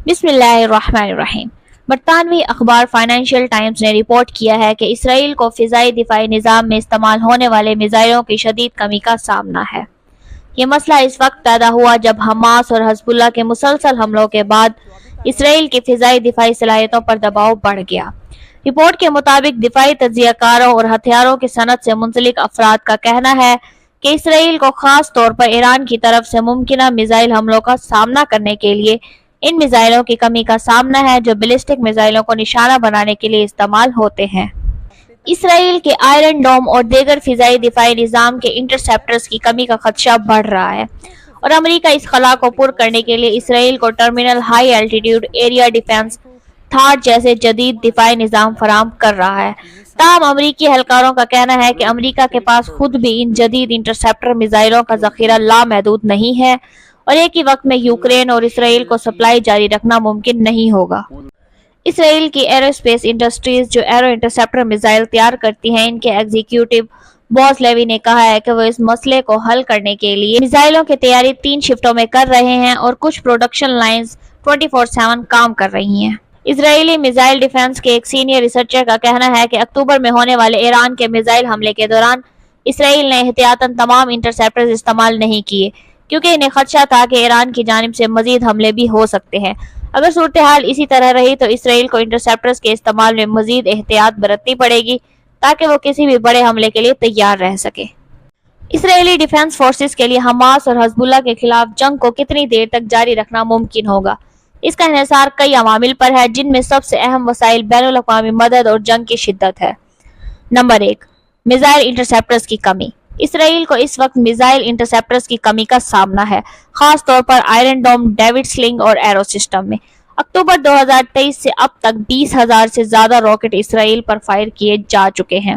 بسم اللہ الرحمن الرحیم۔ برطانوی اخبار فائنینشیل ٹائمز نے رپورٹ کیا ہے کہ اسرائیل کو فضائی دفاعی نظام میں استعمال ہونے والے میزائلوں کی شدید کمی کا سامنا ہے۔ یہ مسئلہ اس وقت پیدا ہوا جب حماس اور حزب اللہ کے مسلسل حملوں کے بعد اسرائیل کی فضائی دفاعی صلاحیتوں پر دباؤ بڑھ گیا۔ رپورٹ کے مطابق دفاعی تجزیہ کاروں اور ہتھیاروں کی صنعت سے منسلک افراد کا کہنا ہے کہ اسرائیل کو خاص طور پر ایران کی طرف سے ممکنہ میزائل حملوں کا سامنا کرنے کے لیے ان میزائلوں کی کمی کا سامنا ہے جو بیلسٹک میزائلوں کو نشانہ بنانے کے لیے استعمال ہوتے ہیں۔ اسرائیل کے آئرن ڈوم اور دیگر فضائی دفاعی نظام کے انٹرسیپٹرز کی کمی کا خدشہ بڑھ رہا ہے اور امریکہ اس خلا کو پر کرنے کے لیے اسرائیل کو terminal high altitude area defence thought جیسے جدید دفاعی نظام فراہم کر رہا ہے۔ تاہم امریکی اہلکاروں کا کہنا ہے کہ امریکہ کے پاس خود بھی ان جدید انٹرسیپٹر میزائلوں کا ذخیرہ لامحدود نہیں ہے اور ایک ہی وقت میں یوکرین اور اسرائیل کو سپلائی جاری رکھنا ممکن نہیں ہوگا۔ اسرائیل کی ایرو اسپیس انڈسٹریز جو ایرو انٹرسیپٹر میزائل تیار کرتی ہیں، ان کے ایگزیکٹو باز لیوی نے کہا ہے کہ وہ اس مسئلے کو حل کرنے کے لیے میزائلوں کی تیاری 3 شفٹوں میں کر رہے ہیں اور کچھ پروڈکشن لائنز 24/7 کام کر رہی ہیں۔ اسرائیلی میزائل ڈیفنس کے ایک سینئر ریسرچر کا کہنا ہے کہ اکتوبر میں ہونے والے ایران کے میزائل حملے کے دوران اسرائیل نے احتیاطاً تمام انٹرسیپٹرز استعمال نہیں کیے کیونکہ انہیں خدشہ تھا کہ ایران کی جانب سے مزید حملے بھی ہو سکتے ہیں۔ اگر صورتحال اسی طرح رہی تو اسرائیل کو انٹرسیپٹرز کے استعمال میں مزید احتیاط برتنی پڑے گی تاکہ وہ کسی بھی بڑے حملے کے لیے تیار رہ سکے۔ اسرائیلی ڈیفنس فورسز کے لیے حماس اور حزب اللہ کے خلاف جنگ کو کتنی دیر تک جاری رکھنا ممکن ہوگا؟ اس کا انحصار کئی عوامل پر ہے جن میں سب سے اہم وسائل بین الاقوامی مدد اور جنگ کی شدت ہے۔ نمبر 1، میزائل انٹرسیپٹرز کی کمی۔ اسرائیل کو اس وقت میزائل انٹرسیپٹرز کی کمی کا سامنا ہے، خاص طور پر آئرن ڈوم، ڈیوڈ سلنگ اور ایرو سسٹم میں۔ اکتوبر 2023 سے اب تک 20,000 سے زیادہ راکٹ اسرائیل پر فائر کیے جا چکے ہیں،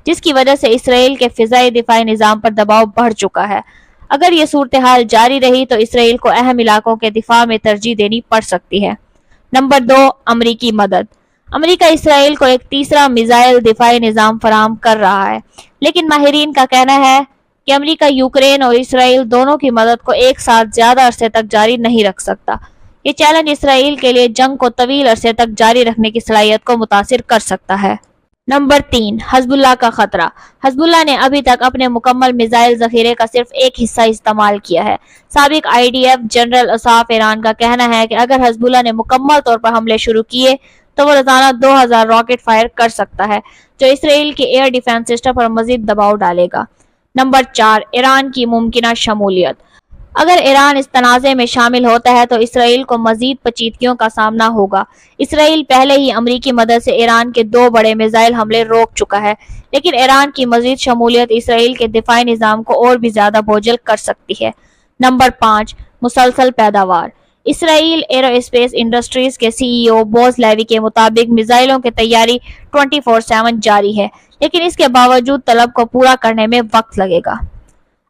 جس کی وجہ سے اسرائیل کے فضائی دفاعی نظام پر دباؤ بڑھ چکا ہے۔ اگر یہ صورتحال جاری رہی تو اسرائیل کو اہم علاقوں کے دفاع میں ترجیح دینی پڑ سکتی ہے۔ نمبر 2، امریکی مدد۔ امریکہ اسرائیل کو ایک تیسرا میزائل دفاعی نظام فراہم کر رہا ہے، لیکن ماہرین کا کہنا ہے کہ امریکہ یوکرین اور اسرائیل دونوں کی مدد کو ایک ساتھ زیادہ عرصے تک جاری نہیں رکھ سکتا۔ یہ چیلنج اسرائیل کے لیے جنگ کو طویل عرصے تک جاری رکھنے کی صلاحیت کو متاثر کر سکتا ہے۔ نمبر 3، حزب اللہ کا خطرہ۔ حزب اللہ نے ابھی تک اپنے مکمل میزائل ذخیرے کا صرف ایک حصہ استعمال کیا ہے۔ سابق IDF جنرل اصاف ایران کا کہنا ہے کہ اگر حزب اللہ نے مکمل طور پر حملے شروع کیے تو وہ روزانہ 2,000 راکٹ فائر کر سکتا ہے، جو اسرائیل کے ایئر ڈیفنس سسٹم پر مزید دباؤ ڈالے گا۔ نمبر 4، ایران کی ممکنہ شمولیت۔ اگر ایران اس تنازع میں شامل ہوتا ہے تو اسرائیل کو مزید پیچیدگیوں کا سامنا ہوگا۔ اسرائیل پہلے ہی امریکی مدد سے ایران کے 2 بڑے میزائل حملے روک چکا ہے، لیکن ایران کی مزید شمولیت اسرائیل کے دفاعی نظام کو اور بھی زیادہ بوجھل کر سکتی ہے۔ نمبر 5، مسلسل پیداوار۔ اسرائیل ایرو اسپیس انڈسٹریز کے CEO بوز لیوی کے مطابق میزائلوں کی تیاری 24/7 جاری ہے، لیکن اس کے باوجود طلب کو پورا کرنے میں وقت لگے گا۔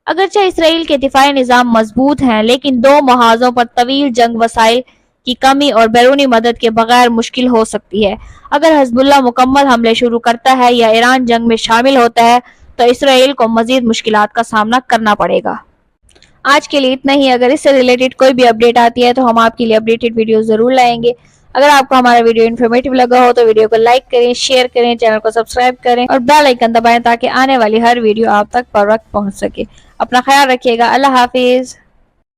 اگرچہ اسرائیل کے دفاعی نظام مضبوط ہیں، لیکن 2 محاذوں پر طویل جنگ وسائل کی کمی اور بیرونی مدد کے بغیر مشکل ہو سکتی ہے۔ اگر حزب اللہ مکمل حملے شروع کرتا ہے یا ایران جنگ میں شامل ہوتا ہے تو اسرائیل کو مزید مشکلات کا سامنا کرنا پڑے گا۔ آج کے لیے اتنا ہی۔ اگر اس سے ریلیٹڈ کوئی بھی اپڈیٹ آتی ہے تو ہم آپ کے لیے اپڈیٹڈ ویڈیو ضرور لائیں گے۔ اگر آپ کو ہمارا ویڈیو انفارمیٹیو لگا ہو تو ویڈیو کو لائک کریں، شیئر کریں، چینل کو سبسکرائب کریں اور بیل آئیکن دبائیں تاکہ آنے والی ہر ویڈیو آپ تک پر وقت پہنچ سکے۔ اپنا خیال رکھیے گا۔ اللہ حافظ۔